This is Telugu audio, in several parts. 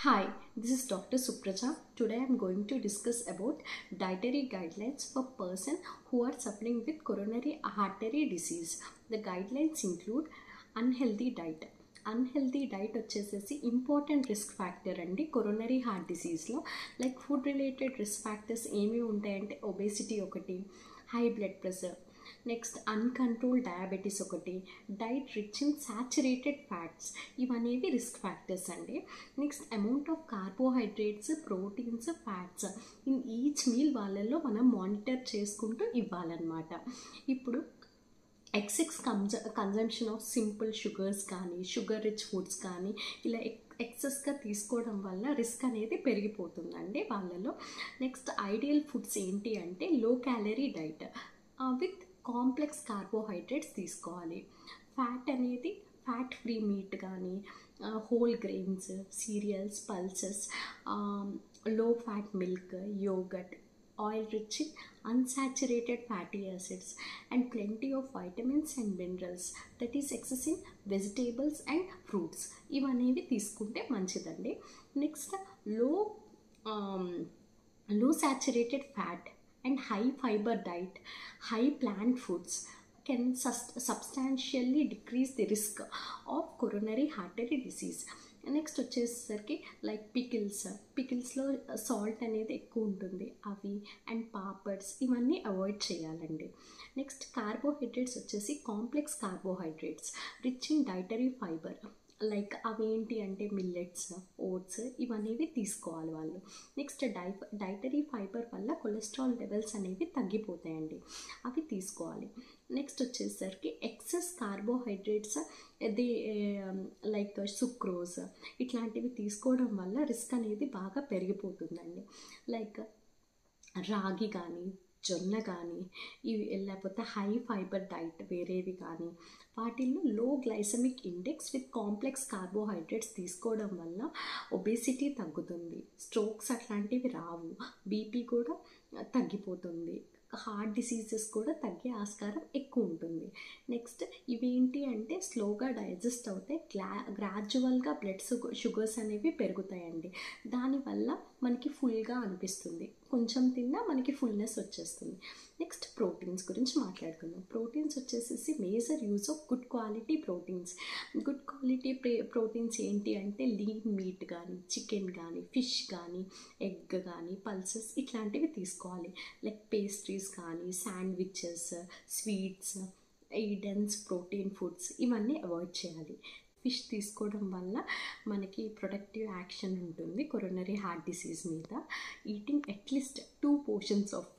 Hi, this is Dr. Supraja. Today I am going to discuss about dietary guidelines for person who are suffering with coronary artery disease. The guidelines include unhealthy diet. Unhealthy diet వచ్చేసేసి ఇంపార్టెంట్ రిస్క్ ఫ్యాక్టర్ అండి కొరోనరీ హార్ట్ డిసీజ్లో. Like food related risk factors ఏమి ఉంటాయంటే ఒబేసిటీ ఒకటి, high blood pressure, next uncontrol diabetes ఒకటి, diet rich in saturated fats, ఇవనేవి రిస్క్ ఫ్యాక్టర్స్ అండి. Next amount of carbohydrates, proteins, fats in each meal వాళ్ళల్లో మనం మానిటర్ చేసుకుంటూ ఇవ్వాలన్నమాట. ఇప్పుడు excess consumption of simple sugars కానీ షుగర్ రిచ్ ఫుడ్స్ కానీ ఇలా ఎక్సెస్గా తీసుకోవడం వల్ల రిస్క్ అనేది పెరిగిపోతుందండి వాళ్ళలో. నెక్స్ట్ ఐడియల్ ఫుడ్స్ ఏంటి అంటే low calorie diet with complex carbohydrates తీసుకోవాలి. ఫ్యాట్ అనేది ఫ్యాట్ ఫ్రీ మీట్ కానీ whole grains, cereals, pulses, low fat milk, yogurt, oil rich in unsaturated fatty acids and plenty of vitamins and minerals, that is excess in vegetables and fruits, ఇవనేవి తీసుకుంటే మంచిదండి. నెక్స్ట్ లో saturated fat and high fiber diet, high plant foods can substantially decrease the risk of coronary artery disease. Next వచ్చేసరికి లైక్ పికిల్స్లో సాల్ట్ అనేది ఎక్కువ ఉంటుంది, అవి అండ్ పాపడ్స్ ఇవన్నీ అవాయిడ్ చేయాలండి. నెక్స్ట్ కార్బోహైడ్రేట్స్ వచ్చేసి complex carbohydrates rich in dietary fibre, like అవి ఏంటి అంటే మిల్లెట్స్, ఓట్స్ ఇవనేవి తీసుకోవాలి వాళ్ళు. నెక్స్ట్ డైటరీ ఫైబర్ వల్ల కొలెస్ట్రాల్ లెవెల్స్ అనేవి తగ్గిపోతాయండి, అవి తీసుకోవాలి. నెక్స్ట్ వచ్చేసరికి ఎక్సెస్ కార్బోహైడ్రేట్స్ లైక్ సుక్రోజ్ ఇట్లాంటివి తీసుకోవడం వల్ల రిస్క్ అనేది బాగా పెరిగిపోతుందండి. లైక్ రాగి కానీ జొన్న కానీ ఇవి లేకపోతే హై ఫైబర్ డైట్ వేరేవి కానీ వాటిల్లో లో glycaemic index with complex carbohydrates తీసుకోవడం వల్ల ఒబేసిటీ తగ్గుతుంది, స్ట్రోక్స్ అట్లాంటివి రావు, బీపీ కూడా తగ్గిపోతుంది, హార్ట్ డిసీజెస్ కూడా తగ్గే ఆస్కారం ఎక్కువ ఉంటుంది. నెక్స్ట్ ఇవేంటి అంటే స్లోగా డైజెస్ట్ అవుతే గ్రాడ్యువల్గా బ్లడ్ షుగర్స్ అనేవి పెరుగుతాయండి, దానివల్ల మనకి ఫుల్గా అనిపిస్తుంది, కొంచెం తిన్నా మనకి ఫుల్నెస్ వచ్చేస్తుంది. నెక్స్ట్ ప్రోటీన్స్ గురించి మాట్లాడుకుందాం. ప్రోటీన్స్ వచ్చేసేసి major use of good quality proteins. Good quality proteins ఏంటి అంటే లీన్ మీట్ కానీ చికెన్ కానీ ఫిష్ కానీ ఎగ్ కానీ పల్సెస్ ఇట్లాంటివి తీసుకోవాలి. లైక్ పేస్ట్రీస్ కానీ శాండ్విచెస్, స్వీట్స్, ఈ డెన్స్ ప్రోటీన్ ఫుడ్స్ ఇవన్నీ అవాయిడ్ చేయాలి. ఫిష్ తీసుకోవడం వల్ల మనకి ప్రొడక్టివ్ యాక్షన్ ఉంటుంది కొరోనరీ హార్ట్ డిసీజ్ మీద. Eating at least 2 portions of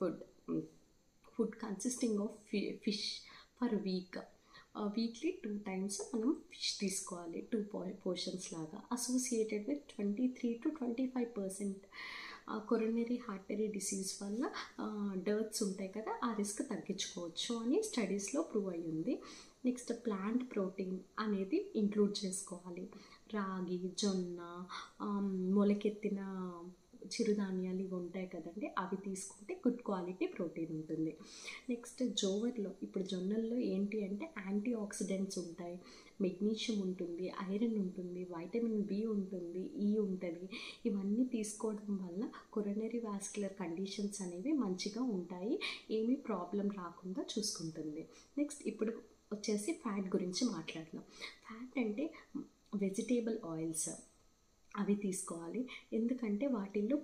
food consisting of fish for weekly 2 times మనం ఫిష్ తీసుకోవాలి, 2 portions లాగా. Associated with 23 to 25% coronary artery disease వల్ల డర్ట్స్ ఉంటాయి కదా, ఆ రిస్క్ తగ్గించుకోవచ్చు అని స్టడీస్లో ప్రూవ్ అయ్యింది. నెక్స్ట్ ప్లాంట్ ప్రోటీన్ అనేది ఇంక్లూడ్ చేసుకోవాలి. రాగి, జొన్న, మొలకెత్తిన చిరుధాన్యాలు ఇవి ఉంటాయి కదండి, అవి తీసుకుంటే గుడ్ క్వాలిటీ ప్రోటీన్ ఉంటుంది. నెక్స్ట్ ఇప్పుడు జొన్నల్లో ఏంటి అంటే యాంటీ ఆక్సిడెంట్స్ ఉంటాయి, మెగ్నీషియం ఉంటుంది, ఐరన్ ఉంటుంది, వైటమిన్ బి ఉంటుంది, ఈ ఉంటుంది, ఇవన్నీ తీసుకోవడం వల్ల కొరోనరీ వాస్కులర్ కండిషన్స్ అనేవి మంచిగా ఉంటాయి, ఏమీ ప్రాబ్లం రాకుండా చూసుకుంటుంది. నెక్స్ట్ ఇప్పుడు వచ్చేసి ఫ్యాట్ గురించి మాట్లాడదాం. ఫ్యాట్ అంటే వెజిటేబుల్ ఆయిల్స్ అవి తీసుకోవాలి, ఎందుకంటే వాటిల్లో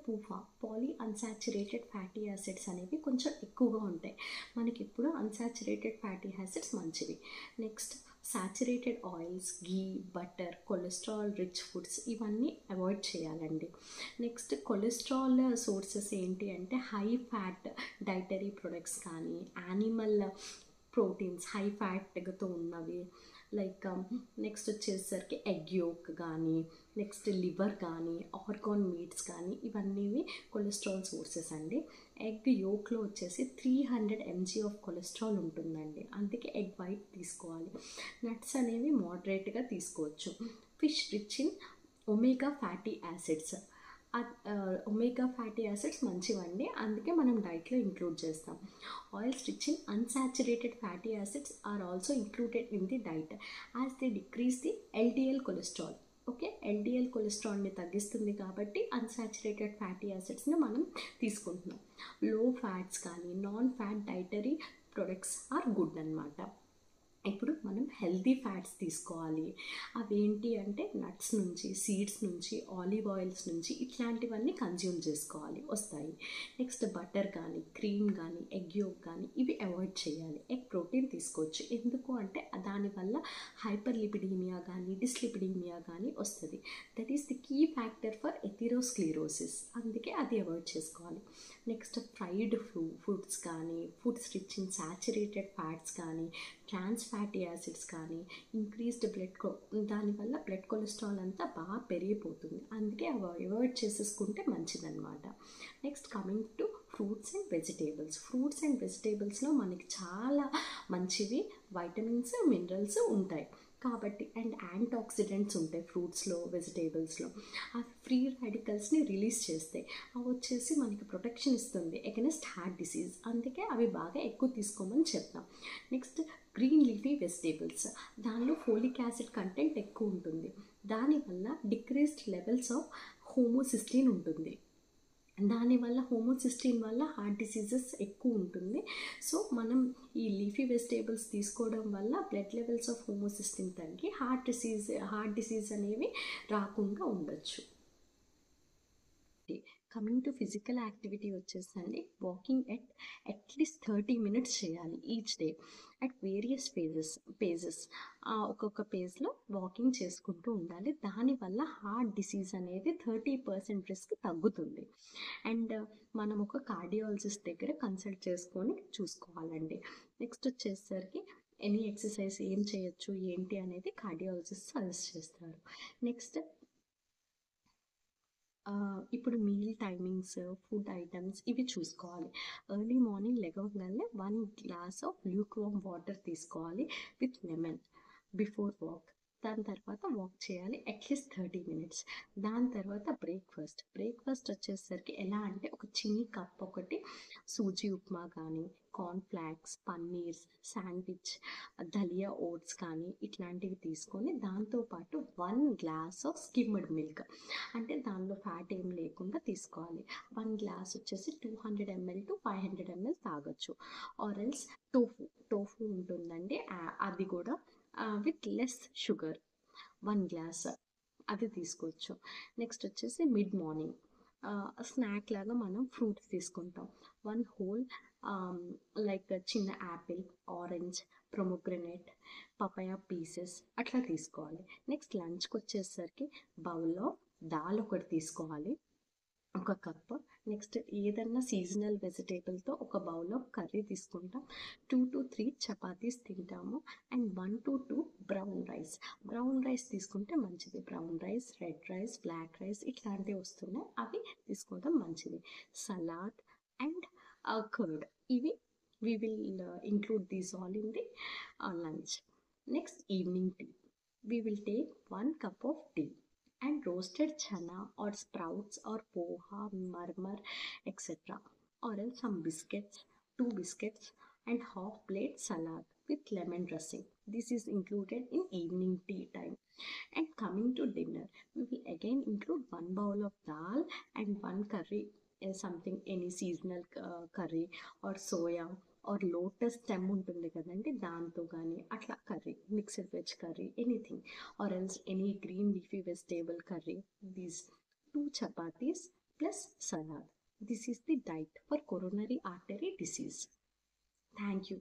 పాలీ అన్సాచురేటెడ్ ఫ్యాటీ యాసిడ్స్ అనేవి కొంచెం ఎక్కువగా ఉంటాయి, మనకి ఎప్పుడు అన్సాచురేటెడ్ ఫ్యాటీ యాసిడ్స్ మంచివి. నెక్స్ట్ సాచురేటెడ్ ఆయిల్స్, గీ, బటర్, కొలెస్ట్రాల్ రిచ్ ఫుడ్స్ ఇవన్నీ అవాయిడ్ చేయాలండి. నెక్స్ట్ కొలెస్ట్రాల్ సోర్సెస్ ఏంటి అంటే హై ఫ్యాట్ డైటరీ ప్రొడక్ట్స్ కానీ యానిమల్ ప్రోటీన్స్ హై ఫ్యాట్తో ఉన్నవి, లైక్ నెక్స్ట్ వచ్చేసరికి ఎగ్ యోక్ కానీ నెక్స్ట్ లివర్ కానీ ఆర్గాన్ మీట్స్ కానీ ఇవన్నీ కొలెస్ట్రాల్ సోర్సెస్ అండి. ఎగ్ యోక్లో వచ్చేసి 300 mg ఆఫ్ కొలెస్ట్రాల్ ఉంటుందండి, అందుకే ఎగ్ వైట్ తీసుకోవాలి. నట్స్ అనేవి మోడరేట్గా తీసుకోవచ్చు. Fish rich in omega fatty acids, omega fatty acids మంచివండి, అందుకే మనం డైట్లో ఇంక్లూడ్ చేస్తాం. Oils rich in unsaturated fatty acids are also included in the diet as they decrease the LDL cholesterol. Okay, LDL కొలెస్ట్రాల్ని తగ్గిస్తుంది కాబట్టి అన్సాచురేటెడ్ ఫ్యాటీ యాసిడ్స్ని మనం తీసుకుంటున్నాం. లో ఫ్యాట్స్ కానీ non fat dietary products are good అనమాట. ఇప్పుడు మనం హెల్తీ ఫ్యాట్స్ తీసుకోవాలి. అవేంటి అంటే నట్స్ నుంచి, సీడ్స్ నుంచి, ఆలివ్ ఆయిల్స్ నుంచి ఇట్లాంటివన్నీ కన్జ్యూమ్ చేసుకోవాలి వస్తాయి. నెక్స్ట్ బటర్ కానీ, క్రీమ్ కానీ, ఎగ్ యోక్ కానీ ఇవి అవాయిడ్ చేయాలి. ఎగ్ ప్రోటీన్ తీసుకోవచ్చు, ఎందుకు అంటే దానివల్ల హైపర్ లిపిడీమియా కానీ డిస్లిపిడీమియా కానీ వస్తుంది. That is the key factor for atherosclerosis, అందుకే అది అవాయిడ్ చేసుకోవాలి. నెక్స్ట్ ఫ్రైడ్ ఫుడ్స్ కానీ, foods rich in saturated fats కానీ, ట్రాన్స్ ఫ్యాటీ యాసిడ్స్ కానీ, ఇంక్రీస్డ్ దానివల్ల బ్లడ్ కొలెస్ట్రాల్ అంతా బాగా పెరిగిపోతుంది. అందుకే అవి అవాయిడ్ చేసేసుకుంటే మంచిదన్నమాట. Next coming to fruits and vegetables. Fruits and వెజిటేబుల్స్లో మనకి చాలా మంచివి వైటమిన్స్, మినరల్స్ ఉంటాయి కాబట్టి, అండ్ యాంటీ ఆక్సిడెంట్స్ ఉంటాయి ఫ్రూట్స్లో, వెజిటేబుల్స్లో. ఆ ఫ్రీ రాడికల్స్ని రిలీజ్ చేస్తాయి. అవి వచ్చేసి మనకి ప్రొటెక్షన్ ఇస్తుంది అగెన్స్ట్ హార్ట్ డిసీజ్, అందుకే అవి బాగా ఎక్కువ తీసుకోమని చెప్తాం. నెక్స్ట్ గ్రీన్ లీఫీ వెజిటేబుల్స్, దానిలో ఫోలిక్ యాసిడ్ కంటెంట్ ఎక్కువ ఉంటుంది. దానివల్ల డిక్రీస్డ్ లెవెల్స్ ఆఫ్ హోమోసిస్టీన్ ఉంటుంది. దానివల్ల హోమోసిస్టీన్ వల్ల హార్ట్ డిసీజెస్ ఎక్కువ ఉంటుంది. సో మనం ఈ లీఫీ వెజిటేబుల్స్ తీసుకోవడం వల్ల బ్లడ్ లెవెల్స్ ఆఫ్ హోమోసిస్టీన్ తగ్గి హార్ట్ డిసీజ్ అనేవి రాకుండా ఉండొచ్చు. కమింగ్ టు ఫిజికల్ యాక్టివిటీ వచ్చేసండి, వాకింగ్ అట్లీస్ట్ 30 minutes చేయాలి each day at various phases. ఒక్కొక్క పేజ్లో వాకింగ్ చేసుకుంటూ ఉండాలి. దానివల్ల హార్ట్ డిసీజ్ అనేది 30% రిస్క్ తగ్గుతుంది. అండ్ మనం ఒక కార్డియాలజిస్ట్ దగ్గర కన్సల్ట్ చేసుకొని చూసుకోవాలండి. నెక్స్ట్ వచ్చేసరికి ఎనీ ఎక్సర్సైజ్ ఏం చేయొచ్చు ఏంటి అనేది కార్డియాలజిస్ట్ సజెస్ట్ చేస్తారు. నెక్స్ట్ ఇప్పుడు మీల్ టైమింగ్స్, ఫుడ్ ఐటమ్స్ ఇవి చూసుకోవాలి. ఎర్లీ మార్నింగ్ లెగవగానే 1 glass ఆఫ్ ల్యూక్వార్మ్ వాటర్ తీసుకోవాలి విత్ లెమన్ బిఫోర్ వాక్. దాని తర్వాత వాక్ చేయాలి అట్లీస్ట్ 30 minutes. దాని తర్వాత బ్రేక్ఫాస్ట్ వచ్చేసరికి ఎలా అంటే ఒక చిన్ని కప్ ఒకటి సూజీ ఉప్మా కానీ, cornflakes, paneers, sandwich, dalia oats కానీ ఇట్లాంటివి తీసుకొని దాంతోపాటు 1 glass ఆఫ్ స్కిమ్డ్ మిల్క్, అంటే దానిలో ఫ్యాట్ ఏం లేకుండా తీసుకోవాలి. 1 glass వచ్చేసి 200 ml to 500 ml తాగొచ్చు. ఆర్ ఎల్స్ టోఫు ఉంటుందండి, అది కూడా విత్ లెస్ షుగర్ 1 glass అది తీసుకోవచ్చు. నెక్స్ట్ వచ్చేసి మిడ్ మార్నింగ్ స్నాక్ లాగా మనం ఫ్రూట్స్ తీసుకుంటాం. 1 whole లైక్ చిన్న apple, orange, pomegranate, papaya pieces అట్లా తీసుకోవాలి. నెక్స్ట్ లంచ్కి వచ్చేసరికి బౌల్లో దాల్ ఒకటి తీసుకోవాలి, 1 cup. నెక్స్ట్ ఏదన్నా సీజనల్ వెజిటేబుల్తో ఒక బౌల్ ఆఫ్ కర్రీ తీసుకుంటాం. 2 to 3 చపాతీస్ తింటాము. అండ్ 1 to 2 బ్రౌన్ రైస్ తీసుకుంటే మంచిది. Brown rice, red rice, black rice ఇట్లాంటివి వస్తున్నాయి, అవి తీసుకోవడం మంచిది. సలాడ్ అండ్ కర్డ్, ఇవి we will include these all in the lunch. Next, evening tea. We will take 1 cup of tea and roasted chana or sprouts or poha, murmur, etc. Or else some biscuits, 2 biscuits and half plate salad with lemon dressing. This is included in evening tea time. And coming to dinner, we will again include 1 bowl of dal and 1 curry, something any seasonal curry or soya or lotus stem ఉంటుంది కదండి, దాంతో కానీ అట్లా curry, mixed veg curry, anything. Or else any green leafy vegetable curry. These 2 chapatis plus salad. This is the diet for coronary artery disease. Thank you.